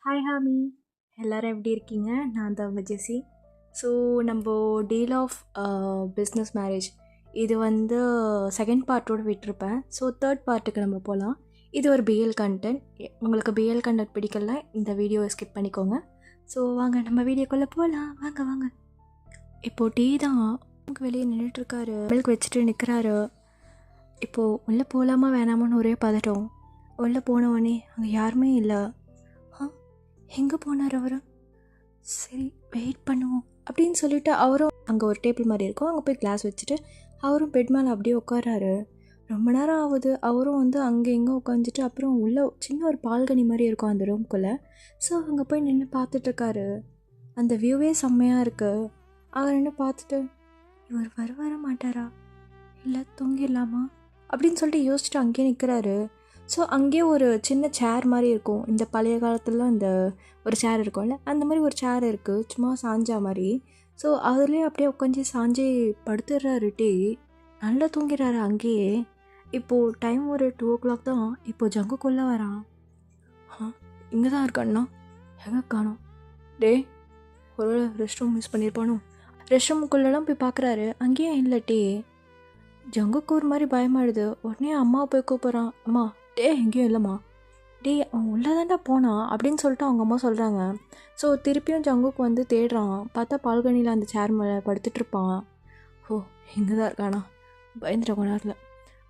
Hi ஹாமி, எல்லாரும் எப்படி இருக்கீங்க? நான் தான் உங்கள் ஜெஸி. ஸோ நம்ம டீல் ஆஃப் பிஸ்னஸ் மேரேஜ் இது வந்து செகண்ட் பார்ட்டோடு விட்டுருப்பேன். ஸோ தேர்ட் பார்ட்டுக்கு நம்ம போகலாம். இது ஒரு பிஎல் கண்டென்ட். உங்களுக்கு பிஎல் கண்டென்ட் பிடிக்கல இந்த வீடியோவை ஸ்கிப் பண்ணிக்கோங்க. ஸோ வாங்க நம்ம வீடியோக்குள்ளே போகலாம். வாங்க வாங்க. இப்போது டீ தான் வெளியே நின்றுட்டுருக்காரு. மில்க் வச்சுட்டு நிற்கிறாரு. இப்போது உள்ளே போகலாமா வேணாமான்னு ஒரே பதட்டம். உள்ளே போனவொடனே அங்கே யாருமே இல்லை. எங்கே போனார் அவர்? சரி வெயிட் பண்ணுவோம் அப்படின்னு சொல்லிட்டு அவரும் அங்கே ஒரு டேபிள் மாதிரி இருக்கும், அங்கே போய் கிளாஸ் வச்சுட்டு அவரும் பெட் மேலே அப்படியே உட்காராரு. ரொம்ப நேரம் ஆகுது. அவரும் வந்து அங்கே எங்கே உட்காந்துட்டு அப்புறம் உள்ள சின்ன ஒரு பால்கனி மாதிரி இருக்கும் அந்த ரூம்குள்ளே. ஸோ அங்கே போய் நின்று பார்த்துட்ருக்காரு. அந்த வியூவே செம்மையாக இருக்குது. அவர் நின்று பார்த்துட்டு இவர் வர மாட்டாரா, இல்லை தூங்கிடலாமா அப்படின்னு சொல்லிட்டு யோசிச்சுட்டு அங்கேயே நிற்கிறாரு. ஸோ அங்கேயே ஒரு சின்ன சேர் மாதிரி இருக்கும். இந்த பழைய காலத்துலலாம் இந்த ஒரு சேர் இருக்கும்ல, அந்த மாதிரி ஒரு சேர் இருக்குது, சும்மா சாஞ்சா மாதிரி. ஸோ அதுலேயே அப்படியே உட்காந்து சாஞ்சி படுத்துடுறாரு. டீ நல்லா தூங்கிடுறாரு அங்கேயே. இப்போது டைம் ஒரு 2 o'clock தான். இப்போது ஜங்குக்குள்ளே வரான். இங்கே தான் இருக்காண்ணா, எங்கே காணோம்? டே ஒரு ரெஸ்ட் ரூம் மிஸ் பண்ணியிருப்பானோ. ரெஸ்ட் ரூமுக்குள்ளெல்லாம் போய் பார்க்குறாரு, அங்கேயும் இல்லை. டீ ஜங்குக்கு ஒரு மாதிரி பயமாயிடுது. உடனே அம்மா போய் கூப்பிட்றான். அம்மா டே எங்கேயும் இல்லைம்மா. டே அவன் உள்ளே தாண்டா போனான் அப்படின்னு சொல்லிட்டு அவங்க அம்மா சொல்கிறாங்க. ஸோ திருப்பியும் ஜங்குக்கு வந்து தேடுறான். பார்த்தா பால்கனியில் அந்த சேர் மேலே படுத்துட்ருப்பான். ஓ இங்கே தான் இருக்கானா, பயந்துட்ட கொஞ்ச நேரத்தில்.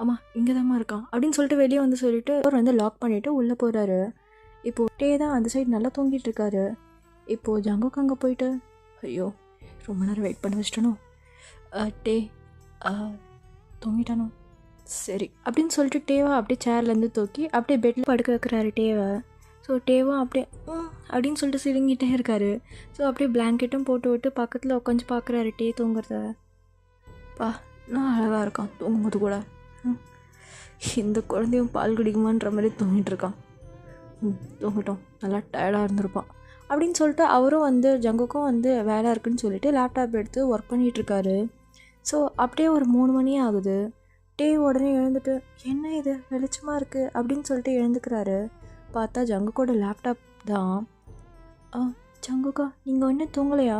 அம்மா இங்கே தான்மா இருக்கான் அப்படின்னு சொல்லிட்டு வெளியே வந்து சொல்லிவிட்டு அவர் வந்து லாக் பண்ணிவிட்டு உள்ளே போகிறாரு. இப்போது டே தான் அந்த சைடு நல்லா தூங்கிட்டு இருக்காரு. இப்போது ஜங்குக்கு அங்கே போயிட்டு ஐயோ ரொம்ப நேரம் வெயிட் பண்ண வச்சிட்டனோ, டே தூங்கிட்டானோ, சரி அப்படின்னு சொல்லிட்டு டேவா அப்படியே சேர்லேருந்து தூக்கி அப்படியே பெட்டில் படுக்க வைக்கிறாரு டேவை. ஸோ டேவா அப்படியே அப்படின்னு சொல்லிட்டு சிலுங்கிட்டே இருக்காரு. ஸோ அப்படியே பிளாங்கெட்டும் போட்டு விட்டு பக்கத்தில் உட்காந்து பார்க்குறாரு டே தூங்குறத. பா நான் அழகாக இருக்கான் தூங்கும்போது கூட. இந்த குழந்தையும் பால் குடிக்குமான்ற மாதிரி தூங்கிட்டு இருக்கான். தூங்கட்டும், நல்லா டயர்டாக இருந்திருப்பான் அப்படின்னு சொல்லிட்டு அவரும் வந்து ஜங்குக்கும் வந்து வேலை இருக்குன்னு சொல்லிட்டு லேப்டாப் எடுத்து ஒர்க் பண்ணிகிட்ருக்காரு. ஸோ அப்படியே ஒரு 3 மணி ஆகுது. டே உடனே எழுந்துட்டு என்ன இது வெளிச்சமாக இருக்குது அப்படின்னு சொல்லிட்டு எழுந்துக்கிறாரு. பார்த்தா ஜங்குக்கோட லேப்டாப் தான். ஜங்குக்கா நீங்கள் ஒன்றும் தூங்கலையா?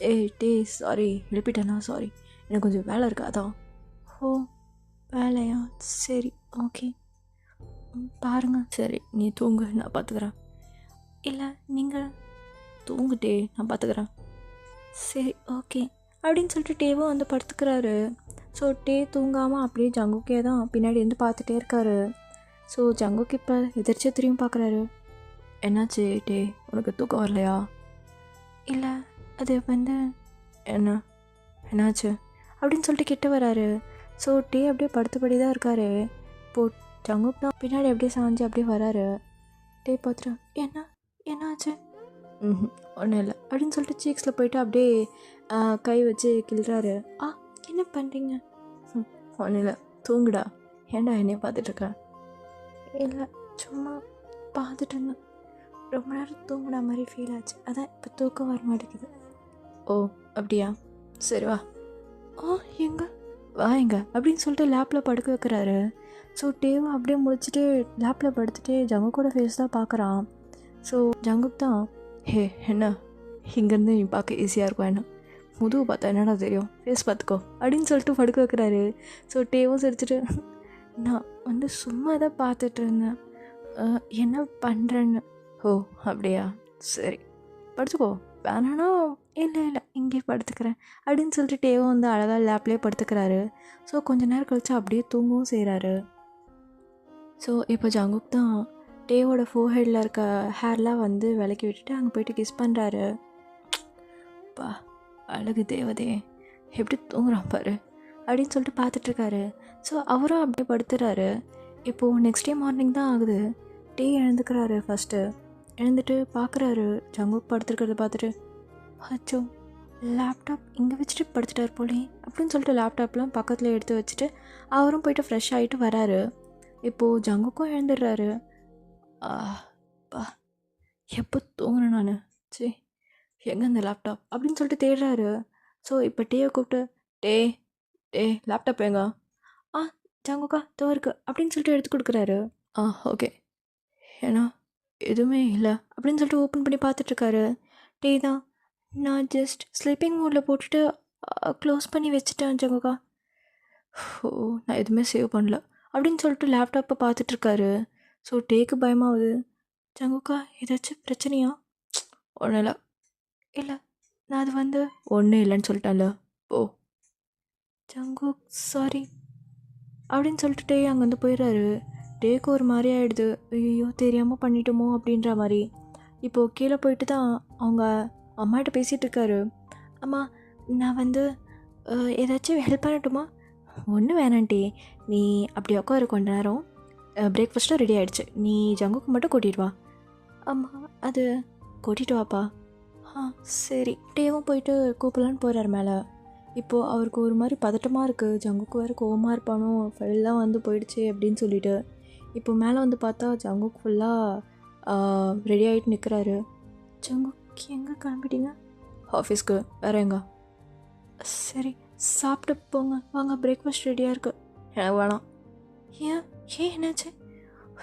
ஏய் டே சாரி எழுப்பிட்டேனா, சாரி எனக்கு கொஞ்சம் வேலை இருக்கு அதான். ஓ வேலையா, சரி ஓகே பாருங்க, சரி நீ தூங்கு நான் பார்த்துக்கிறேன். இல்லை நீங்கள் தூங்குட்டே நான் பார்த்துக்கிறேன். சரி ஓகே அப்படின்னு சொல்லிட்டு டேவும் வந்து படுத்துக்கிறாரு. ஸோ டே தூங்காமல் அப்படியே ஜங்குக்கே தான் பின்னாடி இருந்து பார்த்துட்டே இருக்காரு. ஸோ ஜங்குக்கு இப்போ எதிர்த்து திரும்பி பார்க்குறாரு. என்னாச்சு டே, உனக்கு தூக்கம் வரலையா? இல்லை அது வந்து என்னாச்சு அப்படின்னு சொல்லிட்டு கிட்ட வராரு. ஸோ டே அப்படியே படுத்தபடி தான் இருக்காரு. இப்போது ஜங்குக் தான் பின்னாடி அப்படியே சாஞ்சு அப்படியே வராரு. டே பார்த்துட்டு என்னாச்சு? ஒன்றும் இல்லை அப்படின்னு சொல்லிட்டு சீக்ஸில் போயிட்டு அப்படியே கை வச்சு கிள்றாரு. என்ன பண்ணுறீங்க? ஒன்றும் இல்லை தூங்குடா. ஏன்டா என்னைய பார்த்துட்ருக்க? இல்லை சும்மா பார்த்துட்டு இருந்தேன், ரொம்ப நேரம் தூங்குன மாதிரி ஃபீல் ஆச்சு, அதான் இப்போ தூக்கம் வர மாட்டேங்குது. ஓ அப்படியா, சரி வா. எங்க வா எங்க அப்படின்னு சொல்லிட்டு லேப்பில் படுக்க வைக்கிறாரு. ஸோ டேவும் அப்படியே முடிச்சுட்டு லேப்பில் படுத்துட்டு ஜங்குக்கோட ஃபேஸ் தான் பார்க்குறான். ஸோ ஜங்குக் தான் என்ன இங்கேருந்து நீ பார்க்க ஈஸியாக இருக்கும், என்ன முதுகு பார்த்தா என்னடா தெரியும், ஃபேஸ் பார்த்துக்கோ அப்படின்னு சொல்லிட்டு படுக்க வைக்கிறாரு. ஸோ டேவும் சிரிச்சிட்டு நான் வந்து சும்மா தான் பார்த்துட்டு இருந்தேன், என்ன பண்ணுறேன்னு. ஓ அப்படியா, சரி படுத்துக்கோ, வேணானா இல்லை இங்கே படுத்துக்கிறேன் அப்படின்னு சொல்லிட்டு டேவும் வந்து அழகாக லேப்லேயே படுத்துக்கிறாரு. ஸோ கொஞ்ச நேரம் கழிச்சு அப்படியே தூங்கவும் செய்கிறாரு. ஸோ இப்போ ஜங்குக் தான் டேவோட ஃபோர்ஹெட்டில் இருக்க ஹேர்லாம் வந்து விலக்கி விட்டுட்டு அங்கே போயிட்டு கிஸ் பண்ணுறாரு. பா அழகு தேவதே, எப்படி தூங்குறான் பாரு அப்படின்னு சொல்லிட்டு பார்த்துட்ருக்காரு. ஸோ அவரும் அப்படியே படுத்துறாரு. இப்போது நெக்ஸ்ட் டே மார்னிங் தான் ஆகுது. டே எழுந்துக்கிறாரு. ஃபஸ்ட்டு எழுந்துட்டு பார்க்குறாரு ஜங்குக் படுத்துருக்கிறத பார்த்துட்டு, அச்சோ லேப்டாப் இங்கே வச்சுட்டு படுத்துட்டார் போலே அப்படின்னு சொல்லிட்டு லேப்டாப்லாம் பக்கத்தில் எடுத்து வச்சுட்டு அவரும் போயிட்டு ஃப்ரெஷ் ஆகிட்டு வராரு. இப்போது ஜங்குக்கும் எழுந்துடுறாரு. பா எப்போ தூங்குறேன் நான், சரி எங்கே இந்த லேப்டாப் அப்படின்னு சொல்லிட்டு தேடுறாரு. ஸோ இப்போ டேயை கூப்பிட்டு டே லேப்டாப் எங்க? ஜங்குக்கா தோ இருக்கு அப்படின்னு சொல்லிட்டு எடுத்து கொடுக்குறாரு. ஓகே ஏன்னா எதுவுமே இல்லை அப்படின்னு சொல்லிட்டு ஓப்பன் பண்ணி பார்த்துட்ருக்காரு. டே தான், நான் ஜஸ்ட் ஸ்லீப்பிங் மோடில் போட்டுட்டு க்ளோஸ் பண்ணி வச்சுட்டேன் ஜங்குக்கா. ஓ, நான் எதுவுமே சேவ் பண்ணல அப்படின்னு சொல்லிட்டு லேப்டாப்பை பார்த்துட்ருக்காரு. ஸோ டேக்கு பயமாகுது. ஜங்குக்கா ஏதாச்சும் பிரச்சனையா? ஒன்றும் இல்லை. இல்லை, நான் அது வந்து ஒன்றும் இல்லைன்னு சொல்லிட்டேன்ல. ஓ ஜங்குக் சாரி அப்படின்னு சொல்லிட்டு டே அங்கேருந்து போயிடுறாரு. டேக்கு ஒரு மாதிரி ஆகிடுது. ஐயோ தெரியாமல் பண்ணிட்டோமோ அப்படின்ற மாதிரி. இப்போது கீழே போயிட்டு தான் அவங்க அம்மாட்ட பேசிகிட்டு இருக்காரு. அம்மா, நான் வந்து ஏதாச்சும் ஹெல்ப் பண்ணட்டுமா? ஒன்றும் வேணான்ட்டி, நீ அப்படி உட்காரு கொஞ்ச நேரம். பிரேக்ஃபாஸ்ட்டும் ரெடி ஆகிடுச்சு, நீ ஜங்குக்கு மட்டும் கூட்டிகிட்டு வா. அம்மா, அது கூட்டிகிட்டு வாப்பா. சரி. டேவும் போயிட்டு கூப்பிடலான்னு போகிறார் மேலே. இப்போது அவருக்கு ஒரு மாதிரி பதட்டமாக இருக்குது. ஜங்குக்கு வேறு கோவமாக இருப்பானோ, ஃபைல்லாம் வந்து போயிடுச்சு அப்படின்னு சொல்லிட்டு. இப்போ மேலே வந்து பார்த்தா ஜங்குக்கு ஃபுல்லாக ரெடி ஆகிட்டு நிற்கிறாரு. ஜங்குக்கு எங்கே கிளம்பிட்டீங்க? ஆஃபீஸ்க்கு. வேறு எங்க? சரி, சாப்பிட்டு போங்க, வாங்க, பிரேக்ஃபாஸ்ட் ரெடியாக இருக்குது. எனக்கு வேணாம். ஏன் ஏன் என்னாச்சு?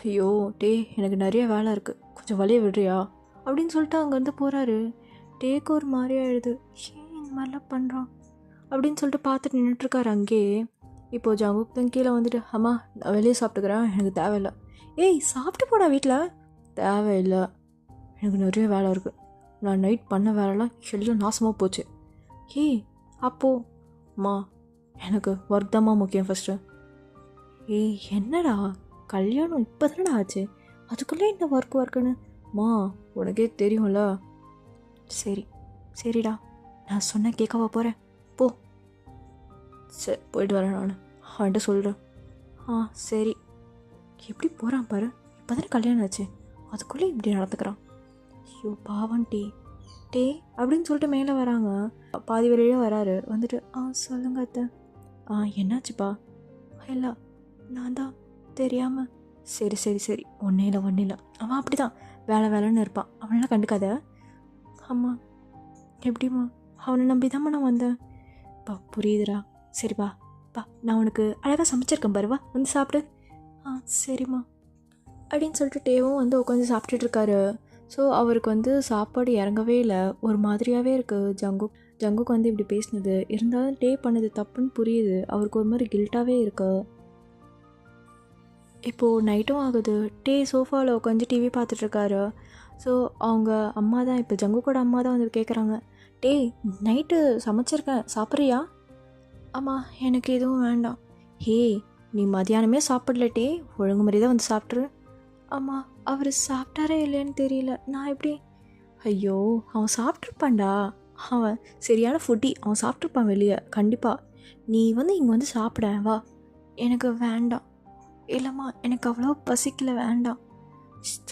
ஐயோ டே, எனக்கு நிறைய வேலை இருக்குது, கொஞ்சம் வழியை விடுறியா அப்படின்னு சொல்லிட்டு அங்கேருந்து போகிறாரு. டேக்கு ஒரு மாதிரி ஆகிடுது. ஏன் இந்த மாதிரிலாம் பண்ணுறான் அப்படின்னு சொல்லிட்டு பார்த்துட்டு நின்றுட்டுருக்காரு அங்கேயே. இப்போது ஜங்குக் தான் கீழே வந்துட்டு, அம்மா நான் வெளியே சாப்பிட்டுக்கிறேன், எனக்கு தேவையில்லை. ஏய் சாப்பிட்டு போடா, வீட்டில் தேவையில்லை, எனக்கு நிறைய வேலை இருக்குது, நான் நைட் பண்ண வேலைலாம் எல்லாம் நாசமாக போச்சு. ஏய் அப்போது அம்மா, எனக்கு ஒர்க் தான்மா முக்கியம் ஃபஸ்ட்டு. ஏய் என்னடா, கல்யாணம் இப்போ தானடா ஆச்சு, அதுக்குள்ளே என்ன ஒர்க்குன்னு? மா உனக்கே தெரியும்ல. சரி சரிடா, நான் சொன்ன கேட்கவா போகிறேன், போ. சரி போயிட்டு வரேன், நான் அவன்கிட்ட சொல்கிறேன். சரி. எப்படி போகிறான் பாரு, இப்போ தானே கல்யாணம் ஆச்சு, அதுக்குள்ளே இப்படி நடந்துக்கிறான். ஐயோ பாவம் டே டே அப்படின்னு சொல்லிட்டு மேலே வராங்க. பாதி வரையிலே வராரு. வந்துட்டு சொல்லுங்க அத்தை. என்னாச்சுப்பா? இல்லை, நான் தான் தெரியாமல். சரி சரி சரி, ஒன்றும் இல்லை. அவன் அப்படி தான் வேலைன்னு இருப்பான், அவனெல்லாம் கண்டுக்காத. அம்மா எப்படிம்மா, அவனை நம்பி தான்மா நான் வந்தேன். புரியுதுடா. சரிப்பா நான் உனக்கு அழகாக சமைச்சிருக்கேன் பாருவா, வந்து சாப்பிடு. சரிம்மா அப்படின்னு சொல்லிட்டு டேவும் வந்து உட்காந்து சாப்பிட்டுட்ருக்காரு. ஸோ அவருக்கு வந்து சாப்பாடு இறங்கவே இல்லை, ஒரு மாதிரியாகவே இருக்குது. ஜங்குக்கு வந்து இப்படி பேசினது இருந்தாலும் டே பண்ணது தப்புன்னு புரியுது. அவருக்கு ஒரு மாதிரி கில்ட்டாகவே இருக்கு. இப்போது நைட்டும் ஆகுது. டே சோஃபாவில் உட்காந்து டிவி பார்த்துட்ருக்காரு. ஸோ அவங்க அம்மா தான், இப்போ ஜங்குக்கோட அம்மா தான் வந்து கேட்குறாங்க, டே நைட்டு சமைச்சிருக்கேன், சாப்பிட்றியா? ஆமாம், எனக்கு எதுவும் வேண்டாம். ஹே, நீ மதியானமே சாப்பிடல டே, ஒழுங்கு மாதிரி தான் வந்து சாப்பிட்ரு. ஆமாம், அவர் சாப்பிட்டாரே இல்லைன்னு தெரியல, நான் எப்படி? ஐயோ, அவன் சாப்பிட்ருப்பான்டா, அவன் சரியான ஃபுட்டி, அவன் சாப்பிட்ருப்பான் வெளியே கண்டிப்பாக. நீ வந்து இங்கே வந்து சாப்பிட வா. எனக்கு வேண்டாம். இல்லைம்மா, எனக்கு அவ்வளோ பசிக்கல, வேண்டாம்.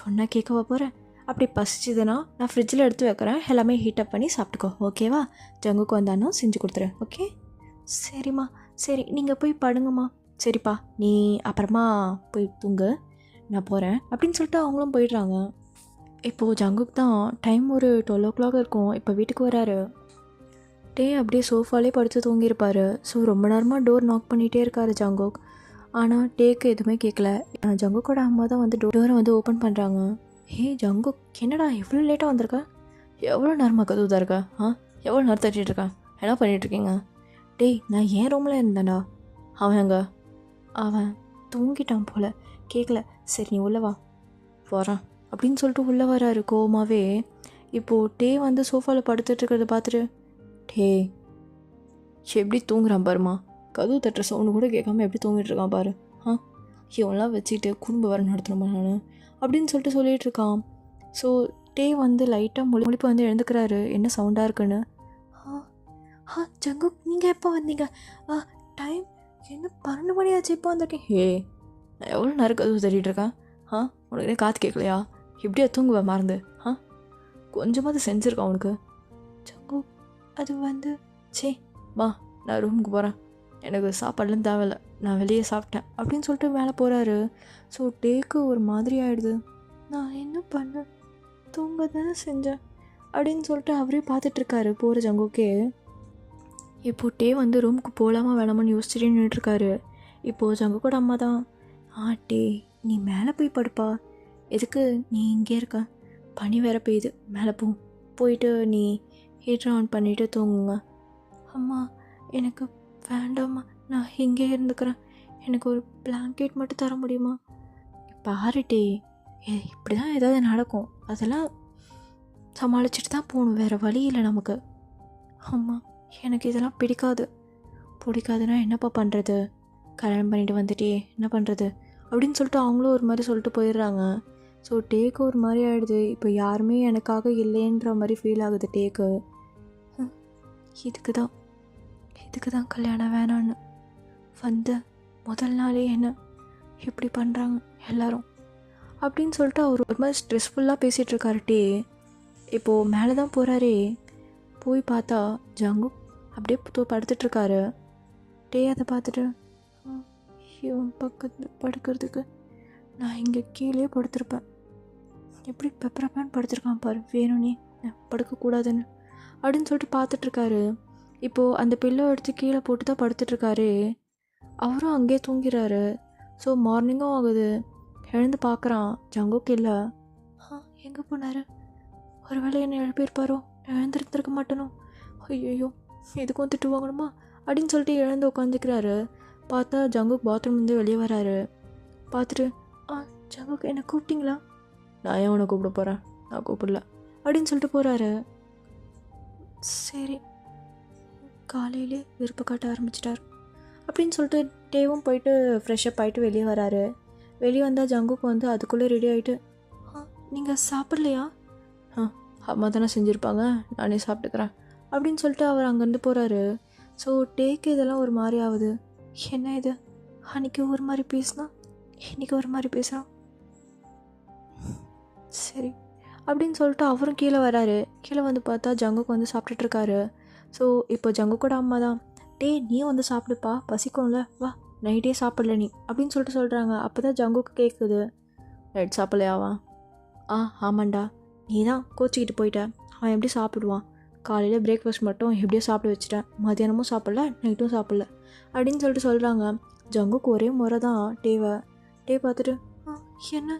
சொன்னால் கேட்கவா போகிறேன்? அப்படி பசிச்சுதுன்னா நான் ஃப்ரிட்ஜில் எடுத்து வைக்கிறேன், எல்லாமே ஹீட்டப் பண்ணி சாப்பிட்டுக்கோ, ஓகேவா? ஜங்குக்கு வந்தானோ செஞ்சு கொடுத்துரு, ஓகே? சரிம்மா. சரி, நீங்கள் போய் படுங்கம்மா. சரிப்பா, நீ அப்புறமா போய் தூங்கு, நான் போகிறேன் அப்படின்னு சொல்லிட்டு அவங்களும் போயிடுறாங்க. இப்போது ஜங்குக்கு தான் டைம் ஒரு 12 இருக்கும். இப்போ வீட்டுக்கு வராரு. டே அப்படியே சோஃபாலே படுத்து தூங்கியிருப்பார். ஸோ ரொம்ப நேரமாக டோர் நாக் பண்ணிகிட்டே இருக்கார் ஜங்குக். ஆனால் டேக்கு எதுவுமே கேட்கல. ஜங்குக்கோட அம்மா தான் வந்து டோரை வந்து ஓப்பன் பண்ணுறாங்க. ஹே ஜங்குக், என்னடா இவ்வளோ லேட்டாக வந்திருக்க? எவ்வளோ நேரமாக கதவு தான் இருக்கா? எவ்வளோ நேரம் தட்டிகிட்டு இருக்கேன், என்ன பண்ணிகிட்ருக்கீங்க? டேய், நான் என் ரூமில் இருந்தேன்டா. அவன் எங்க? அவன் தூங்கிட்டான் போல், கேட்கல. சரி நீ உள்ளே வா, போகிறான் அப்படின்னு சொல்லிட்டு உள்ளே வராரு கோவமாகவே. இப்போது டே வந்து சோஃபாவில் படுத்துட்ருக்கிறத பார்த்துட்டு, டே எப்படி தூங்குறான் பாருமா, கதவு தட்டுற சவுண்டு கூட கேட்காம எப்படி தூங்கிட்டு இருக்கான் பாரு. இவன்லாம் வச்சுக்கிட்டு குடும்பம் வர நடத்தணுமா நான் அப்படின்னு சொல்லிட்டு சொல்லிகிட்டு இருக்கான். ஸோ டே வந்து லைட்டாக முழிப்பு வந்து எழுந்துக்கிறாரு, என்ன சவுண்டாக இருக்குன்னு. ஜங்குக், நீங்கள் எப்போ வந்தீங்க? டைம் என்ன 12 மணி ஆச்சு, இப்போ வந்திருக்கேன். ஹே, நான் எவ்வளோ நேரம் கதவு தட்டிகிட்டு இருக்கேன்? உனக்கு காற்று கேட்கலையா? எப்படியா தூங்குவேன் மறந்து? கொஞ்சமாவது செஞ்சுருக்கான் உனக்கு. ஜங்குக், அது வந்து சே மா, நான் ரூமுக்கு போகிறேன், எனக்கு சாப்பாடுலாம் தேவையில்லை, நான் வெளியே சாப்பிட்டேன் அப்படின்னு சொல்லிட்டு மேலே போகிறாரு. ஸோ டேக்கு ஒரு மாதிரி ஆகிடுது. நான் என்ன பண்ணேன், தூங்க தானே செஞ்சேன் அப்படின்னு சொல்லிட்டு அவரே பார்த்துட்ருக்காரு போகிற ஜங்குக்கே. இப்போது டே வந்து ரூமுக்கு போகலாமா வேணாமான்னு யோசிச்சுட்டு நின்றுட்டுருக்காரு. இப்போது ஜங்குக்கோட அம்மா தான், டே நீ மேலே போய் படுப்பா, எதுக்கு நீ இங்கே இருக்க? பனி வேற பெய்யுது, மேலே போயிட்டு நீ ஹீட்டர் ஆன் பண்ணிவிட்டு தூங்குங்க. அம்மா எனக்கு வேண்டாம்மா, நான் இங்கே இருந்துக்கிறேன், எனக்கு ஒரு பிளாங்கெட் மட்டும் தர முடியுமா? பாருட்டி, இப்படி தான் ஏதாவது நடக்கும், அதெல்லாம் சமாளிச்சுட்டு தான் போகணும், வேறு வழி இல்லை நமக்கு. அம்மா எனக்கு இதெல்லாம் பிடிக்காதுன்னா என்னப்பா பண்ணுறது? கல்யாணம் பண்ணிட்டு வந்துட்டே என்ன பண்ணுறது அப்படின்னு சொல்லிட்டு அவங்களும் ஒரு மாதிரி சொல்லிட்டு போயிடுறாங்க. ஸோ டேக்கு ஒரு மாதிரி ஆகிடுது. இப்போ யாருமே எனக்காக இல்லைன்ற மாதிரி ஃபீல் ஆகுது டேக்கு. இதுக்கு தான் கல்யாணம் வேணான்னு வந்து முதல் நாளே என்ன இப்படி பண்ணுறாங்க எல்லாரும் அப்படின்னு சொல்லிட்டு அவர் ஒரு மாதிரி ஸ்ட்ரெஸ்ஃபுல்லாக பேசிகிட்ருக்காரு டே. இப்போது மேலே தான் போகிறாரே, போய் பார்த்தா ஜங்கு அப்படியே படுத்துட்ருக்காரு. டே அதை பார்த்துட்டு இவன் பக்கத்தில் படுக்கிறதுக்கு நான் இங்கே கீழே படுத்திருப்பேன், எப்படி பெப்பரப்பான்னு படுத்திருக்கான் பாரு, வேணும்னே படுக்கக்கூடாதுன்னு அப்படின்னு சொல்லிட்டு பார்த்துட்ருக்காரு. இப்போது அந்த பில்லோ எடுத்து கீழே போட்டு தான் படுத்துட்ருக்காரு. அவரும் அங்கேயே தூங்கிறாரு. ஸோ மார்னிங்கும் ஆகுது. எழுந்து பார்க்குறான், ஜங்குக்கு இல்லை. எங்கே போனார்? ஒரு வேளை என்னை எழுப்பியிருப்பாரோ, எழுந்திருந்திருக்க மாட்டேனோ, ஐயோ எதுக்கும் திட்டு வாங்கணுமா அப்படின்னு சொல்லிட்டு எழுந்து உட்காந்துக்கிறாரு. பார்த்தா ஜங்குக் பாத்ரூம் வந்து வெளியே வராரு. பார்த்துட்டு ஜங்குக் என்னை கூப்பிட்டீங்களா? நான் ஏன் உன்னை கூப்பிட போகிறேன், நான் கூப்பிடல அப்படின்னு சொல்லிட்டு போகிறாரு. சரி, காலையிலே விருப்ப காட்ட ஆரம்பிச்சிட்டார் அப்படின்னு சொல்லிட்டு டேவும் போயிட்டு ஃப்ரெஷ்ஷப் ஆகிட்டு வெளியே வராரு. வெளியே வந்தால் ஜங்குக்கு வந்து அதுக்குள்ளே ரெடி ஆகிட்டு, நீங்கள் சாப்பிட்லையா? அம்மா தானே செஞ்சுருப்பாங்க, நானே சாப்பிட்டுக்கிறேன் அப்படின்னு சொல்லிட்டு அவர் அங்கேருந்து போகிறாரு. ஸோ டேக்கு இதெல்லாம் ஒரு மாதிரி ஆகுது. என்ன இது, அன்றைக்கி ஒரு மாதிரி பேசினா இன்றைக்கி ஒரு மாதிரி பேசுகிறான். சரி அப்படின்னு சொல்லிட்டு அவரும் கீழே வராரு. கீழே வந்து பார்த்தா ஜங்குக்கு வந்து சாப்பிட்டுட்ருக்காரு. ஸோ இப்போ ஜங்குக்கோட அம்மா தான், டே நீ வந்து சாப்பிடுப்பா, பசிக்கும்ல, வா நைட்டே சாப்பிடல நீ அப்படின்னு சொல்லிட்டு சொல்கிறாங்க. அப்போ தான் ஜங்குக்கு கேட்குது, நைட் சாப்பிட்லையாவா? ஆமாண்டா, நீ தான் கோச்சிக்கிட்டு போயிட்ட, அவன் எப்படி சாப்பிடுவான்? காலையில் பிரேக்ஃபாஸ்ட் மட்டும் எப்படியோ சாப்பிட வச்சுட்டேன், மதியானமும் சாப்பிடல, நைட்டும் சாப்பிடல அப்படின்னு சொல்லிட்டு சொல்கிறாங்க. ஜங்குக்கு ஒரே முறை தான் டே பார்த்துட்டு, என்ன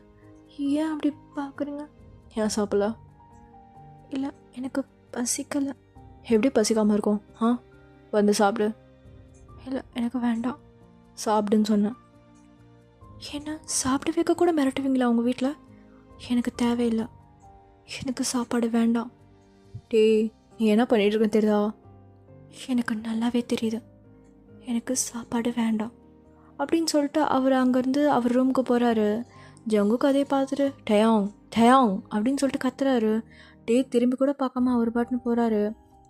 ஏன் அப்படி பார்க்குறீங்க? ஏன் சாப்பிடல? இல்லை எனக்கு பசிக்கலை. எப்படி பசிக்காமல் இருக்கும்? வந்து சாப்பிடு. இல்லை எனக்கு வேண்டாம், சாப்பிடுன்னு சொன்னேன். என்ன சாப்பிட வைக்க கூட மிரட்டுவீங்களா உங்கள் வீட்டில்? எனக்கு தேவையில்லை, எனக்கு சாப்பாடு வேண்டாம். டே நீ என்ன பண்ணிகிட்ருக்கன்னு தெரியுதா? எனக்கு நல்லாவே தெரியுது, எனக்கு சாப்பாடு வேண்டாம் அப்படின்னு சொல்லிட்டு அவர் அங்கேருந்து அவர் ரூமுக்கு போகிறாரு. ஜங்குக்கு அதே பார்த்துட்டு டயாங் அப்படின்னு சொல்லிட்டு கத்துறாரு. டே திரும்பி கூட பார்க்காம அவர் பாட்டுன்னு போகிறாரு.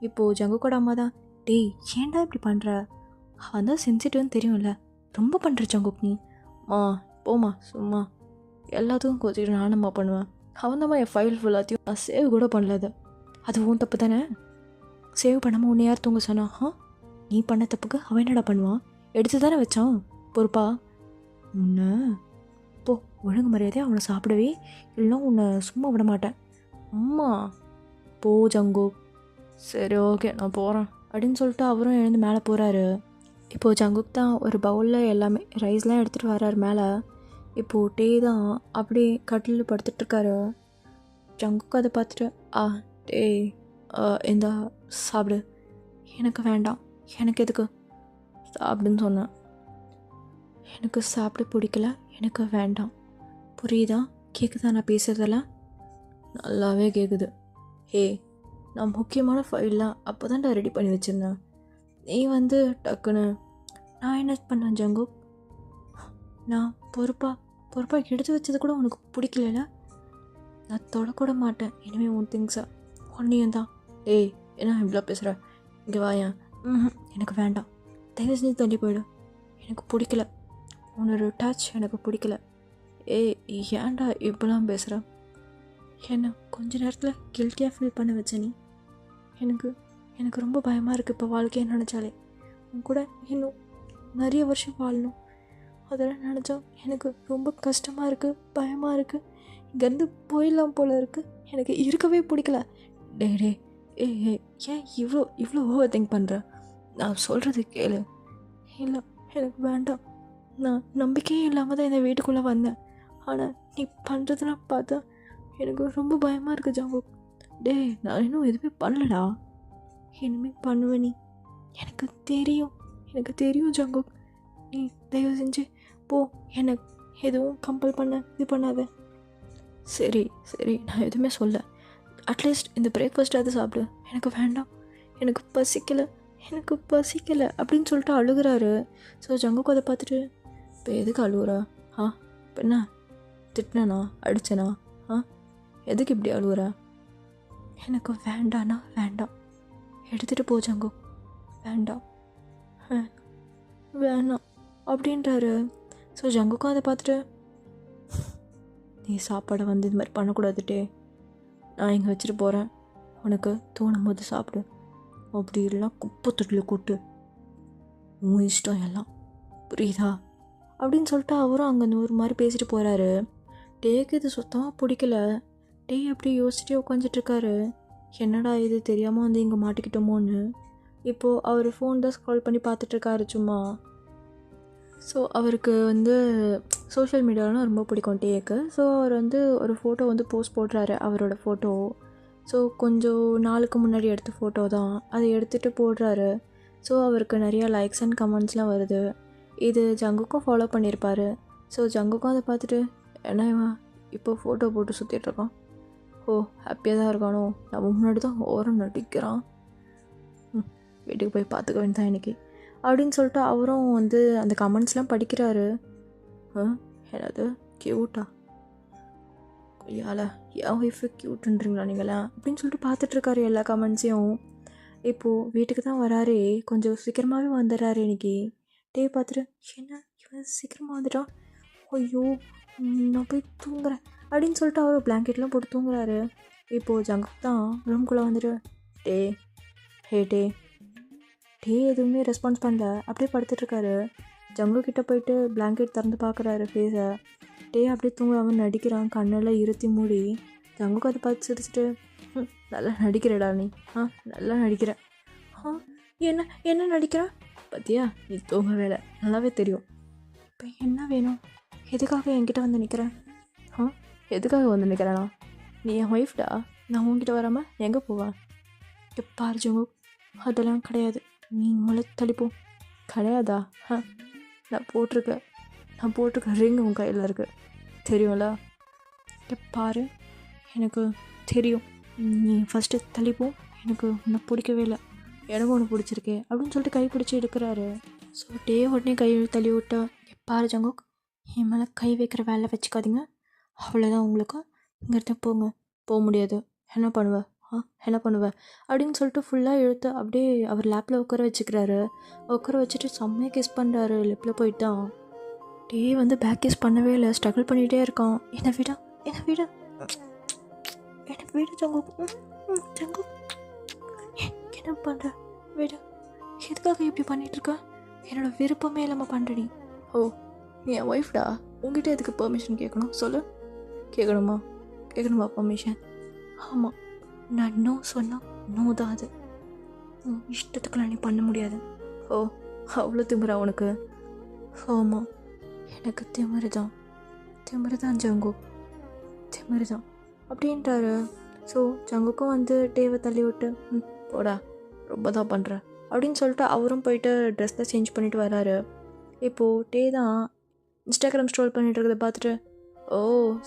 இப்போது ஜங்குக்கோட அம்மா தான், டேய் ஏன்டா இப்படி பண்ணுற? அவன் தான் சென்சிட்டிவ்னு தெரியும்ல, ரொம்ப பண்ணுற ஜங்குக் நீ. போமா சும்மா, எல்லாத்துக்கும் கோச்சிட்டு நானம்மா பண்ணுவேன். அவன் தான் என் ஃபைல் ஃபுல்லாத்தையும் நான் சேவ் கூட பண்ணல, அது உன் தப்பு தானே. சேவ் பண்ணாமல் உன்னை யார் தூங்க சொன்னா? நீ பண்ண தப்புக்கு அவன் என்னடா பண்ணுவான்? எடுத்து தானே வச்சான், பொறுப்பா? உன்னை போ, ஒழுங்கு மரியாதையாக அவனை சாப்பிடவே, இல்லைன்னா உன்னை சும்மா விட மாட்டேன். அம்மா போ ஜங்கு. சரி ஓகே நான் போகிறேன் அப்படின்னு சொல்லிட்டு அவரும் எழுந்து மேலே போகிறாரு. இப்போது ஜங்குக் தான் ஒரு பவுலில் எல்லாமே ரைஸ்லாம் எடுத்துகிட்டு வர்றாரு மேலே. இப்போது டே தான் அப்படியே கட்டில் படுத்துட்ருக்காரு. ஜங்குக் அதை பார்த்துட்டு, டே இந்த சாப்பிடு. எனக்கு வேண்டாம், எனக்கு எதுக்கு சாப்பிடுன்னு சொன்னேன். எனக்கு சாப்பிட பிடிக்கல, எனக்கு வேண்டாம், புரியுதா? கேட்குதா நான் பேசுகிறதெல்லாம்? நல்லாவே கேட்குது. நான் முக்கியமான ஃபைல்லாம் அப்போ தான்டா ரெடி பண்ணி வச்சுருந்தேன், நீ வந்து டக்குன்னு. நான் என்ன பண்ணேன் ஜங்குக்? நான் பொறுப்பாக எடுத்து வச்சது கூட உனக்கு பிடிக்கல, நான் தொடக்கூட மாட்டேன் இனிமேல் உன் திங்ஸை, ஒன்றையும் தான். என்ன இவ்வளோ பேசுகிற? இங்கே வாயேன். எனக்கு வேண்டாம், தயவு செஞ்சு தள்ளி போயிடு, எனக்கு பிடிக்கல, உன்னோட டச் எனக்கு பிடிக்கல. ஏன்டா இப்போலாம் பேசுகிற? என்ன கொஞ்ச நேரத்தில் கில்ட்டியாக ஃபீல் பண்ண வச்ச நீ. எனக்கு ரொம்ப பயமாக இருக்குது இப்போ வாழ்க்கையை நினச்சாலே. உன் கூட இன்னும் நிறைய வருஷம் வாழணும், அதெல்லாம் நினச்சா எனக்கு ரொம்ப கஷ்டமாக இருக்குது, பயமாக இருக்குது. இங்கேருந்து போயிடலாம் போல இருக்குது, எனக்கு இருக்கவே பிடிக்கல. டே ஏன் இவ்வளோ ஓவர் திங்க் பண்ணுற? நான் சொல்கிறது கேளு. இல்லை எனக்கு வேண்டாம், நான் நம்பிக்கையே இல்லாமல் தான் இந்த வீட்டுக்குள்ளே வந்தேன், ஆனால் நீ பண்ணுறதெல்லாம் பார்த்தா எனக்கு ரொம்ப பயமாக இருக்குது ஜங்குக். டேய், நான் இன்னும் எதுவுமே பண்ணலடா. இனிமேல் பண்ணுவேன் நீ, எனக்கு தெரியும் ஜங்குக். நீ தயவு செஞ்சு போ, எனக்கு எதுவும் கம்பல் இது பண்ணாத. சரி சரி, நான் எதுவுமே சொல்ல. அட்லீஸ்ட் இந்த பிரேக்ஃபாஸ்ட்டாவது சாப்பிடு. எனக்கு வேண்டாம், எனக்கு பசிக்கலை அப்படின்னு சொல்லிட்டு அழுகிறாரு. ஸோ ஜங்குக்கு அதை பார்த்துட்டு, இப்போ எதுக்கு அழுகுறா? இப்போ என்ன, திட்டினா அடிச்சனா? எதுக்கு இப்படி அழுகுறா? எனக்கு வேண்டாண்ணா வேண்டாம், எடுத்துகிட்டு போ ஜங்கு, வேண்டாம் வேணாம் அப்படின்றாரு. ஸோ ஜங்குக்கும் அதை பார்த்துட்டு, நீ சாப்பாடை வந்து இது மாதிரி பண்ணக்கூடாதுட்டே, நான் இங்கே வச்சுட்டு போகிறேன், உனக்கு தோணும் போது சாப்பிடு, அப்படி இல்லைனா குப்பை தொட்டில் கூட்டு, உன் இஷ்டம் எல்லாம், புரியுதா அப்படின்னு சொல்லிட்டு அவரும் அங்கே ஒரு மாதிரி பேசிட்டு போகிறாரு. டேக்கு இது சுத்தமாக பிடிக்கல. டே அப்படி யோசிச்சுட்டே உட்காந்துட்ருக்காரு. என்னடா இது தெரியாமல் வந்து இங்கே மாட்டிக்கிட்டோமோன்னு. இப்போது அவர் ஃபோன் தான் ஸ்க்ரால் பண்ணி பார்த்துட்ருக்காரு சும்மா. ஸோ அவருக்கு வந்து சோஷியல் மீடியாலாம் ரொம்ப பிடிக்கும் டேக்கு. ஸோ அவர் வந்து ஒரு ஃபோட்டோ வந்து போஸ்ட் போடுறாரு, அவரோட ஃபோட்டோ. ஸோ கொஞ்சம் நாளுக்கு முன்னாடி எடுத்த ஃபோட்டோ தான், அதை எடுத்துகிட்டு போடுறாரு. ஸோ அவருக்கு நிறையா லைக்ஸ் அண்ட் கமெண்ட்ஸ்லாம் வருது. இது ஜங்குக்கும் ஃபாலோ பண்ணியிருப்பார். ஸோ ஜங்குக்கும் அதை பார்த்துட்டு, என்ன இப்போ ஃபோட்டோ போட்டு சுற்றிட்டுருக்கான், ஓ ஹாப்பியாக தான் இருக்கானோ, நம்ம முன்னாடி தான் ஓரம் நடிக்கிறான், வீட்டுக்கு போய் பார்த்துக்க வேண்டியதான் இன்றைக்கி அப்படின்னு சொல்லிட்டு அவரும் வந்து அந்த கமெண்ட்ஸ்லாம் படிக்கிறாரு. என்னது க்யூட்டா, கொய்யால என் ஒய்ஃபு க்யூட்டுன்றீங்களா நீங்களா அப்படின்னு சொல்லிட்டு பார்த்துட்ருக்காரு எல்லா கமெண்ட்ஸையும். இப்போது வீட்டுக்கு தான் வராரே, கொஞ்சம் சீக்கிரமாகவே வந்துடுறாரு இன்றைக்கி. டே பார்த்துட்டு, என்ன இவன் சீக்கிரமாக வந்துட்டான், ஐயோ நான் போய் தூங்குறேன் அப்படின்னு சொல்லிட்டு அவர் பிளாங்கெட்லாம் போட்டு தூங்குறாரு. இப்போது ஜங்குக் தான் ரூம்குள்ளே வந்துட்டு, டே எதுவுமே ரெஸ்பான்ஸ் பண்ணல, அப்படியே படுத்துட்ருக்காரு. ஜங்குக்கிட்ட போயிட்டு பிளாங்கெட் திறந்து பார்க்குறாரு ஃபேஸை. டே அப்படியே தூங்குறாமல் நடிக்கிறான், கண்ணெல்லாம் இருத்தி மூடி. ஜங்குக்கு அதை பார்த்து சிரிச்சிட்டு, நல்லா நடிக்கிறடா நீ, நல்லா நடிக்கிற, என்ன நடிக்கிற பார்த்தியா, நீ தூங்க வேலை நல்லாவே தெரியும். இப்போ என்ன வேணும், எதுக்காக என்கிட்ட வந்து நிற்கிறேன், எதுக்காக வந்து நிற்கிறேண்ணா, நீ என் ஒய்ஃப்டா, நான் உங்ககிட்ட வராமல் எங்கே போவேன், பாரு ஜங்கு, அதெல்லாம் கிடையாது, நீ முளை தள்ளிப்போம். கிடையாதா, நான் போட்டிருக்க ரிங் உன் கையில் இருக்குது தெரியும்ல, பாரு எனக்கு தெரியும், நீ ஃபஸ்ட்டு தள்ளிப்போம், எனக்கு உன்னை பிடிக்கவே இல்லை, எனக்கு ஒன்று பிடிச்சிருக்கே அப்படின்னு சொல்லிட்டு கை பிடிச்சி எடுக்கிறாரு. ஸோ டே உடனே கை தள்ளி விட்டா, பாரு ஜங்குக், என் மேலே கை வைக்கிற வேலை வச்சுக்காதீங்க, அவ்வளோதான் உங்களுக்கு, இங்கிட்ட போக முடியாது, என்ன பண்ணுவேன் அப்படின்னு சொல்லிட்டு ஃபுல்லாக இழுத்து அப்படியே அவர் லேப்பில் உட்கார வச்சுட்டு செம்மையாக கிஸ் பண்ணுறாரு லிப்பில் போயிட்டான். டே வந்து பேக் கிஸ் பண்ணவே இல்லை, ஸ்ட்ரகிள் பண்ணிகிட்டே இருக்கான். என்ன விட ஜங்கு என்ன பண்ணுற, விட, எதுக்காக இப்படி பண்ணிகிட்ருக்க, என்னோடய விருப்பமே இல்லாமல் பண்ணுற நீ, நீ என் ஒய்ஃப்டா, உங்ககிட்ட எதுக்கு பெர்மிஷன் கேட்கணும் சொல்லு, கேட்கணுமா பெர்மிஷன், ஆமாம், நான் நோ சொன்னால் நோ தான், அது இஷ்டத்துக்குலாம் நீ பண்ண முடியாது, அவ்வளோ திமிரா உனக்கு, ஆமாம் எனக்கு திமிரு தான் ஜங்கு, திமிரு தான் அப்படின்ட்டாரு. ஸோ ஜங்குக்கும் வந்து டேவை தள்ளி விட்டு, போடா ரொம்ப தான் பண்ணுற அப்படின்னு சொல்லிட்டு அவரும் போயிட்டு ட்ரெஸ் தான் சேஞ்ச் பண்ணிவிட்டு வராரு. இப்போது டே தான் இன்ஸ்டாகிராம் ஸ்க்ரோல் பண்ணிட்டு இருக்கிறத பார்த்துட்டு,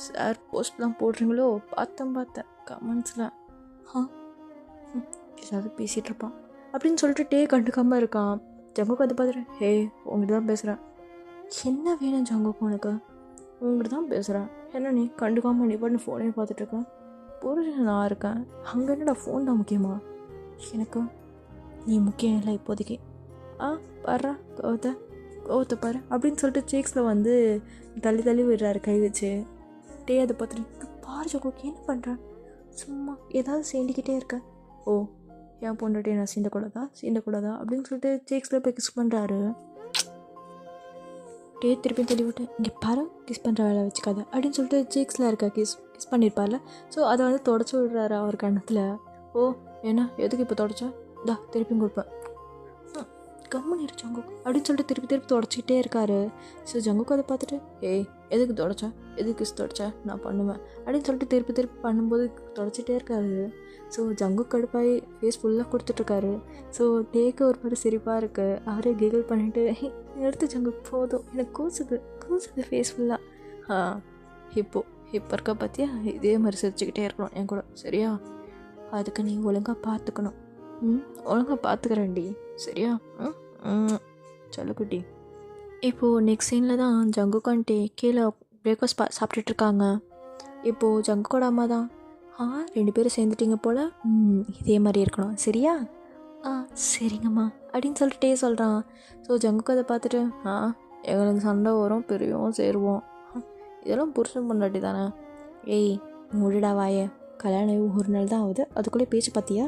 சார் போஸ்ட்லாம் போடுறீங்களோ, பார்த்தேன் கமெண்ட்ஸ்லாம், ஏதாவது பேசிகிட்டு இருப்பான் அப்படின்னு சொல்லிட்டு டே கண்டுக்காமல் இருக்கான். ஜங்குக்கு அதை பார்த்துட்டு, உங்கள்கிட்ட தான் பேசுகிறேன், என்ன வேணும் ஜங்குக்கு உனக்கு, உங்கள்கிட்ட தான் பேசுகிறேன், என்ன நீ கண்டுக்காமல் நீ பண்ணி ஃபோனே பார்த்துட்ருக்கேன், புரிஞ்சு நான் இருக்கேன், அங்கே என்னடா ஃபோன் தான் முக்கியமா, எனக்கு நீ முக்கியம் இல்லை இப்போதைக்கு, பாரு கோவத்தை பாரு அப்படின்னு சொல்லிட்டு சேக்ஸில் வந்து தள்ளி விடுறாரு கை வச்சு. டே அதை பார்த்துட்டு, பாரு ஜங்குக்கு என்ன பண்ணுறேன், சும்மா ஏதாவது சேர்ந்துக்கிட்டே இருக்க, என் பொண்டாட்டி நான் சீண்டக்கூடாதா அப்படின்னு சொல்லிட்டு சேக்ஸில் போய் கிஸ் பண்ணுறாரு. டே திருப்பி தள்ளி விட்டு, இங்கே பாரு கிஸ் பண்ணுற வேலை வச்சுக்காத அப்படின்னு சொல்லிட்டு சேக்ஸில் இருக்க கிஸ் பண்ணியிருப்பார்ல, ஸோ அதை வந்து தொடச்சி விடுறாரு அவர் கண்ணத்தில். என்ன எதுக்கு இப்போ தொடச்சா, திருப்பியும் கொடுப்பேன், கம்முன்னு இரு ஜங்குக் அப்படின்னு சொல்லிட்டு திருப்பி திருப்பி தொடச்சிக்கிட்டே இருக்காரு. ஸோ ஜங்குக் அதை பார்த்துட்டு, ஏய் எதுக்கு தொடச்சேன், எதுக்கு கிஸ் தொடச்சேன், நான் பண்ணுவேன் அப்படின்னு சொல்லிட்டு திருப்பி திருப்பி பண்ணும்போது தொடச்சிட்டே இருக்காரு. ஸோ ஜங்குக் கடுப்பாகி ஃபேஸ் ஃபுல்லாக கொடுத்துட்ருக்காரு. ஸோ டேக்கு ஒரு மாதிரி சிரிப்பாக இருக்குது. அவரே கிகிள் பண்ணிவிட்டு, எடுத்து ஜங்குக் போதும், எனக்கு கூசுது ஃபேஸ் ஃபுல்லாக. இப்போ இருக்க பார்த்தியா, இதே மாதிரி சிரிச்சுக்கிட்டே இருக்கணும் என் கூட, சரியா? அதுக்கு நீ ஒழுங்காக பார்த்துக்கணும். ஒழுங்காக பார்த்துக்கிறேன்டி, சரியா? சொல்லுக்குட்டி. இப்போது நெக்ஸ்ட் சீனில் தான் ஜங்குக் ஆண்டி கீழே பிரேக்ஃபாஸ்ட் சாப்பிட்டுட்டு இருக்காங்க. இப்போது ஜங்குக்கோட அம்மா தான், 2 பேரும் சேர்ந்துட்டீங்க போல், இதே மாதிரி இருக்கணும், சரியா? சரிங்கம்மா அப்படின்னு சொல்லிட்டு சொல்கிறான். ஸோ ஜங்குக் அதை பார்த்துட்டு, எங்களுக்கு சண்டை வரும், பிரியும், சேருவோம், இதெல்லாம் புருஷன் பொண்டாட்டி தானே. ஏய் முடிடா வாயே, கல்யாணம் ஒரு நாள் தான் ஆகுது, அதுக்குள்ளே பேச்சு பார்த்தியா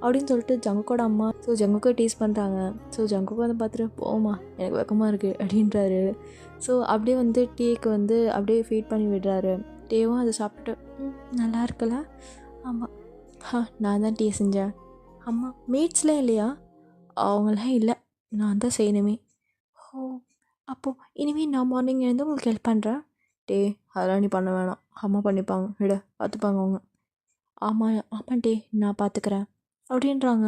அப்படின்னு சொல்லிட்டு ஜங்குக்கோட அம்மா ஸோ ஜங்குக்கை டீஸ் பண்ணுறாங்க. ஸோ ஜங்குக்கு வந்து பார்த்துட்டு, போமா எனக்கு வெக்கமாக இருக்குது அப்படின்றாரு. ஸோ அப்படியே வந்து டீக்கு வந்து அப்படியே ஃபீட் பண்ணி விடுறாரு. டேவும் அதை சாப்பிட்டுட்டு, நல்லா இருக்குல்ல? ஆமாம், நான் தான் டீ செஞ்சேன். அம்மா மேட்ஸ்லாம் இல்லையா? அவங்களாம் இல்லை, நான் தான் செய்யணுமே. அப்போது இனிமேல் நான் மார்னிங் எழுந்து உங்களுக்கு ஹெல்ப் பண்ணுறேன். டே அதெல்லாம் நீ பண்ண வேணாம், அம்மா பண்ணிப்பாங்க, விட பார்த்துப்பாங்க அவங்க. ஆமாம் டே நான் பார்த்துக்கிறேன் அப்படின்றாங்க.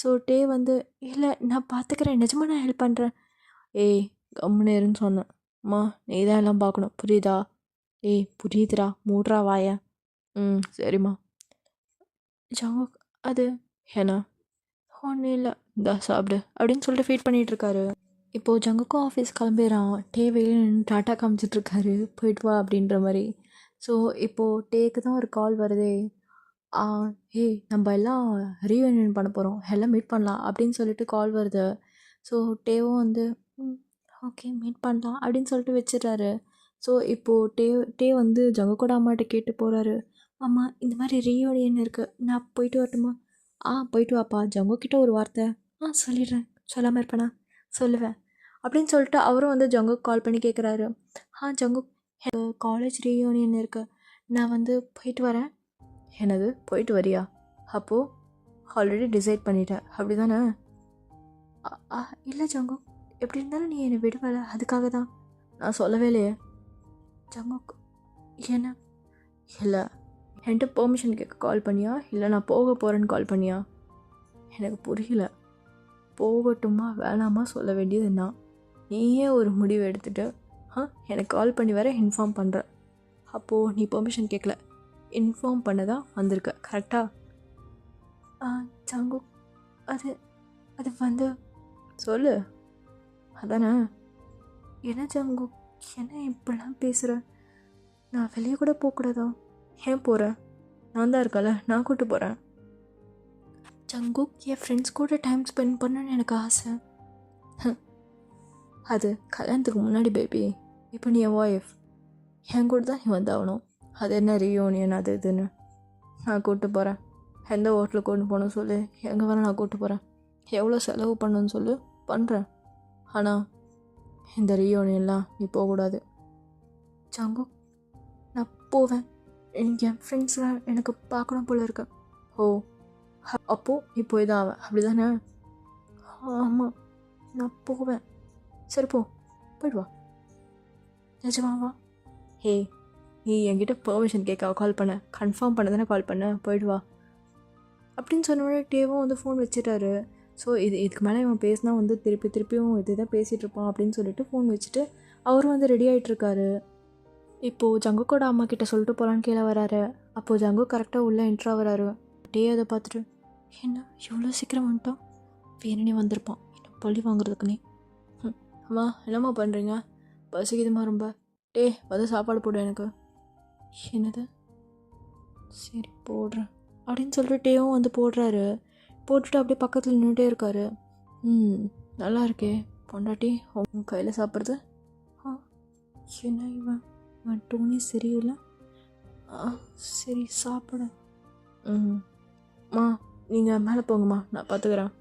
ஸோ டே வந்து, இல்லை நான் பார்த்துக்கிறேன், நிஜமாக நான் ஹெல்ப் பண்ணுறேன். ஏய் கம்முன்னு இருன்னு சொன்னேன். அம்மா நீ தான் எல்லாம் பார்க்கணும், புரியுதா? புரியுதுடா, மூட்ரா வாய. சரிம்மா. ஜங்குக் அது ஏன்னா ஒன்றும் இல்லை, இந்தா சாப்பிடு அப்படின்னு சொல்லிட்டு ஃபீட் பண்ணிகிட்ருக்காரு. இப்போது ஜங்குக்கும் ஆஃபீஸ் கிளம்பிடுறான். டே வெளியே நின்று டாட்டா காமிச்சிட்ருக்காரு, போயிட்டு வா அப்படின்ற மாதிரி. ஸோ இப்போது டேக்கு தான் ஒரு கால் வருதே. நம்ம எல்லாம் ரீயூனியன் பண்ண போகிறோம், எல்லாம் மீட் பண்ணலாம் அப்படின்னு சொல்லிட்டு கால் வருது. ஸோ டேவும் வந்து ஓகே மீட் பண்ணலாம் அப்படின்னு சொல்லிட்டு வச்சிடுறாரு. ஸோ இப்போது டே வந்து ஜங்குக்கோட அம்மாட்ட கேட்டு போகிறாரு. அம்மா இந்த மாதிரி ரீயூனியன் இருக்குது, நான் போயிட்டு வரட்டுமா? போயிட்டு வாப்பா, ஜங்குக்கிட்ட ஒரு வார்த்தை. சொல்லிடுறேன், சொல்லாமல் இருப்பேனா? சொல்லுவேன் அப்படின்னு சொல்லிட்டு அவரும் வந்து ஜங்குக்கு கால் பண்ணி கேட்குறாரு. ஜங்குக் காலேஜ் ரீயூனியன் இருக்குது, நான் வந்து போயிட்டு வரேன். என்னது போயிட்டு வரியா? அப்போது ஆல்ரெடி டிசைட் பண்ணிட்டேன் அப்படி தானே? இல்லை ஜங்குக், எப்படி இருந்தாலும் நீ என்னை விடுவல, அதுக்காக தான். நான் சொல்லவே இல்லையே. ஜங்குக் என்ன? இல்லை என்கிட்ட பெர்மிஷன் கேட்க கால் பண்ணியா, இல்லை நான் போக போகிறேன்னு கால் பண்ணியா? எனக்கு புரியல. போகட்டுமா வேணாமா சொல்ல வேண்டியது நான். நீயே ஒரு முடிவு எடுத்துகிட்டு எனக்கு கால் பண்ணி வர இன்ஃபார்ம் பண்ணுற. அப்போது நீ பெர்மிஷன் கேட்கல, இன்ஃபார்ம் பண்ண தான் வந்திருக்க, கரெக்டாக? ஜங்குக் அது அது வந்து சொல்லு, அதானே? என்ன ஜங்குக், என்ன இப்படிலாம் பேசுகிற? நான் வெளியே கூட போகக்கூடாதா? ஏன் போகிறேன்? நான் தான் இருக்கல, நான் கூப்பிட்டு போகிறேன். ஜங்குக் என் ஃப்ரெண்ட்ஸ் கூட டைம் ஸ்பெண்ட் பண்ணணுன்னு எனக்கு ஆசை. அது கல்யாணத்துக்கு முன்னாடி பேபி, இப்போ நீ என் ஒய்ஃப், என் கூட தான் நீ வந்தாகணும். அது என்ன ரீயூனியன் அது இதுன்னு? நான் கூப்பிட்டு போகிறேன். எந்த ஹோட்டலுக்கு கொண்டு போகணும்னு சொல்லு, எங்கே வேணால் நான் கூப்பிட்டு போகிறேன்னு. எவ்வளோ செலவு பண்ணணுன்னு சொல்லு, பண்ணுறேன். ஆனால் இந்த ரீயூனியன்லாம் நீ போகக்கூடாது. ஜங்குக் நான் போவேன், என் ஃப்ரெண்ட்ஸ்லாம் எனக்கு பார்க்கணும் போல இருக்க. அப்போது நீ போய் தான் ஆவேன், அப்படி தானே? ஆமாம் நான் போவேன். சரி போயிட்டு வா. நிஜமாவா? நீ என்கிட்ட பெர்மிஷன் கேட்க கால் பண்ண, கன்ஃபார்ம் பண்ண தானே கால் பண்ண, போயிட்டு வா அப்படின்னு சொன்னோடனே டேவும் வந்து ஃபோன் வச்சுட்டாரு. ஸோ இதுக்கு மேலே இவன் பேசினா வந்து திருப்பியும் இது தான் பேசிகிட்டு இருப்பான் அப்படின்னு சொல்லிட்டு ஃபோன் வச்சுட்டு அவரும் வந்து ரெடி ஆகிட்டுருக்காரு. இப்போது ஜங்குக்கோட அம்மா கிட்ட சொல்லிட்டு போகலான்னு கீழே வராரு. அப்போது ஜங்கு கரெக்டாக உள்ளே என்ட்ரா வராரு. டே அதை பார்த்துட்டு, என்ன இவ்வளோ சீக்கிரம் வந்துட்டான், வேணுனே வந்திருப்பான் என்ன பள்ளி வாங்குறதுக்குன்னே. அம்மா என்னம்மா பண்ணுறீங்க? பசிக்குதுமா ரொம்ப. வந்து சாப்பாடு போடு எனக்கு. என்னது? சரி போடுறேன் அப்படின்னு சொல்லிட்டு டேவும் வந்து போடுறாரு. போட்டுட்டு அப்படியே பக்கத்தில் நின்றுட்டே இருக்காரு. நல்லா இருக்கே பொண்டாட்டி உன் கையில் சாப்பிட்றது. என்ன இவன் டோனி சரியில்லை. சரி சாப்பிட. நீங்கள் மேலே போங்கம்மா, நான் பார்த்துக்கிறேன்.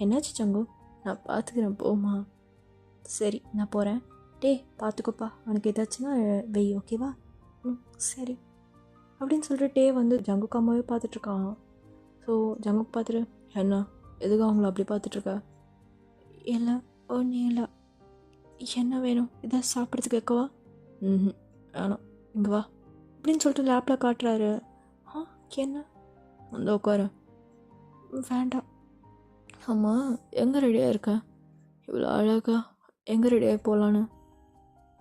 என்னாச்சு சங்கு? நான் பார்த்துக்கிறேன் போம்மா. சரி நான் போகிறேன். பார்த்துக்கோப்பா, உனக்கு ஏதாச்சுன்னா வெய், ஓகேவா? சரி அப்படின்னு சொல்லிட்டு டே வந்து ஜங்குக்கு அம்மாவே பார்த்துட்ருக்கான். ஸோ ஜங்குக்கு பார்த்துட்டு, என்ன எதுக்கு அவங்கள அப்படி பார்த்துட்ருக்க? இல்லை ஒன்றும் இல்லை. என்ன வேணும்? இதை சாப்பிட்றதுக்கு வைக்கவா? ம் வேணாம், இங்கே வா அப்படின்னு சொல்லிட்டு லேப்பில் காட்டுறாரு. என்ன? வந்து உட்காரு. வேண்டாம். ஆமாம், எங்கே ரெடியாக இருக்க? இவ்வளோ அழகா எங்கே ரெடியாகி போகலான்னு?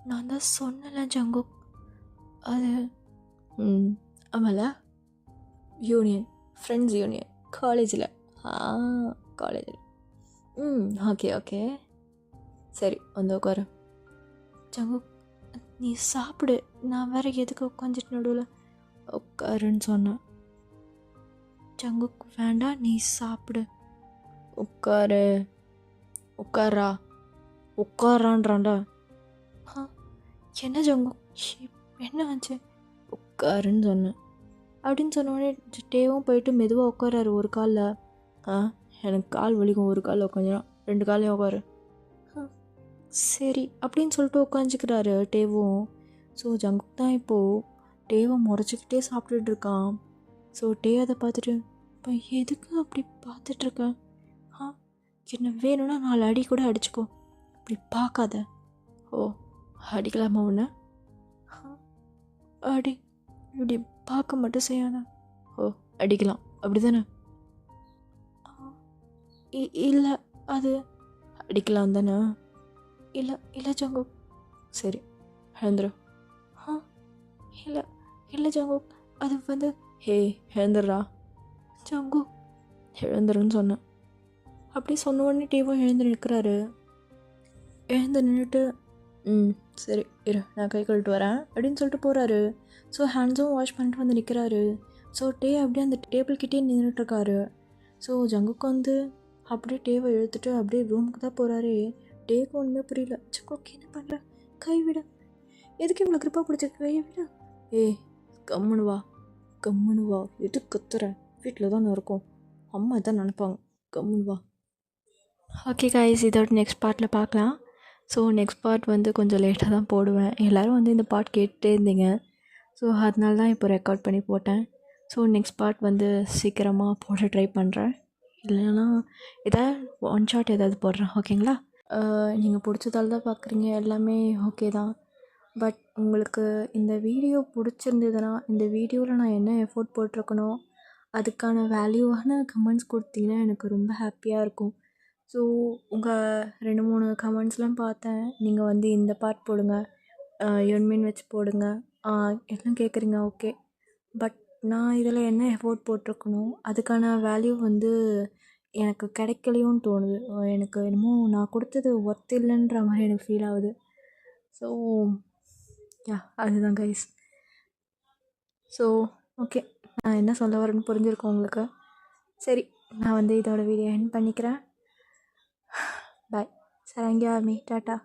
நான் தான் சொன்னல ஜங்கு, அது ஆமாம்ல, யூனியன், ஃப்ரெண்ட்ஸ் யூனியன் காலேஜில். காலேஜில். ஓகே ஓகே, சரி வந்து உட்காரு. ஜங்கு நீ சாப்பிடு, நான் வேற எதுக்கு உட்காந்துட்டு நடுவில் உட்காருன்னு சொன்னேன். ஜங்குக் வேண்டாம், நீ சாப்பிடு. உட்காரு. உட்காரா? உட்காரான்றான்டா. என்ன ஜங்கு, என்ன ஆச்சு? உட்காருன்னு சொன்னேன். அப்படின்னு சொன்னோடனே டேவும் போயிட்டு மெதுவாக உட்காராரு ஒரு காலில். எனக்கு கால் வலிக்கும், ஒரு காலில் உட்காந்துடும், 2 காலையும் உட்காரு. சரி அப்படின்னு சொல்லிட்டு உட்காந்துக்கிறாரு டேவும். ஸோ ஜங்குக் தான் இப்போது டேவை முறைச்சிக்கிட்டே சாப்பிட்டுட்டு இருக்கான். ஸோ டே அதை பார்த்துட்டு, இப்போ எதுக்கு அப்படி பார்த்துட்ருக்கேன்? என்ன வேணும்னா 4 அடி கூட அடிச்சுக்கோ, இப்படி பார்க்காத. ஓ அடிக்கலாமா ஒன்று? அடி, இப்படி பார்க்க மட்டும் செய்யாத. ஓ அடிக்கலாம் அப்படி தானே? இல்லை அது அடிக்கலாம் தானே? இல்லை இல்லை ஜங்கு. சரி எழுந்துரு. இல்லை இல்லை ஜங்கு, அது வந்து ஹே எழுந்துடுறா. ஜங்கு எழுந்துருன்னு சொன்னேன். அப்படி சொன்ன உடனே டேவும் எழுந்து நிற்கிறாரு. எழுந்து நின்றுட்டு சரி இரு நான் கை கழுவிட்டு வரேன் அப்படின்னு சொல்லிட்டு போகிறாரு. ஸோ ஹேண்ட்ஸும் வாஷ் பண்ணிட்டு வந்து நிற்கிறாரு. ஸோ டே அப்படியே அந்த டேபிள்கிட்டே நின்றுட்டுருக்காரு. ஸோ ஜங்குக்கு வந்து அப்படியே டேவை இழுத்துட்டு அப்படியே ரூமுக்கு தான் போகிறாரு. டேக்கு ஒன்றுமே புரியல. ஜங்குக்கு என்ன பண்ணுற? கை விட, எதுக்கு இவ்வளோ கிரிப்பாக பிடிச்சிருக்க? கையை விட. கம்முனு வா, கம்முனு வா, எது கத்துற? வீட்டில் தான் இருக்கும், அம்மா தான் நினைப்பாங்க, கம்முனு வா. ஓகே கைஸ், இதோட நெக்ஸ்ட் பார்ட்டில் பார்க்கலாம். ஸோ நெக்ஸ்ட் பார்ட் வந்து கொஞ்சம் லேட்டாக தான் போடுவேன். எல்லோரும் வந்து இந்த பார்ட் கேட்டுகிட்டே இருந்தீங்க. ஸோ அதனால தான் இப்போ ரெக்கார்ட் பண்ணி போட்டேன். ஸோ நெக்ஸ்ட் பார்ட் வந்து சீக்கிரமாக போட ட்ரை பண்ணுறேன். இல்லைன்னா எதாவது ஒன் ஷாட் ஏதாவது போடுறேன். ஓகேங்களா? நீங்கள் பிடிச்சதால தான் பார்க்குறீங்க, எல்லாமே ஓகே தான். பட் உங்களுக்கு இந்த வீடியோ பிடிச்சிருந்ததுன்னா, இந்த வீடியோவில் நான் என்ன எஃபோர்ட் போட்டிருக்கணும், அதுக்கான வேல்யூவான கமெண்ட்ஸ் கொடுத்தீங்கன்னா எனக்கு ரொம்ப ஹாப்பியாக இருக்கும். ஸோ உங்கள் 2-3 கமெண்ட்ஸ்லாம் பார்த்தேன். நீங்கள் வந்து இந்த பார்ட் போடுங்க, யுன்மின் வச்சு போடுங்க எல்லாம் கேட்குறீங்க. ஓகே, பட் நான் இதில் என்ன எஃபோர்ட் போட்டிருக்கணும், அதுக்கான வேல்யூ வந்து எனக்கு கிடைக்கலையோன்னு தோணுது. எனக்கு என்னமோ நான் கொடுத்தது ஒர்த் இல்லைன்ற மாதிரி எனக்கு ஃபீல் ஆகுது. ஸோ அதுதான் கைஸ். ஸோ ஓகே, நான் என்ன சொல்ல வரேன்னு புரிஞ்சிருக்கோம் உங்களுக்கு. சரி, நான் வந்து இதோட வீடியோ எண்ட் பண்ணிக்கிறேன். பாய், சரங்கியா ஆர்மி, டாட்டா.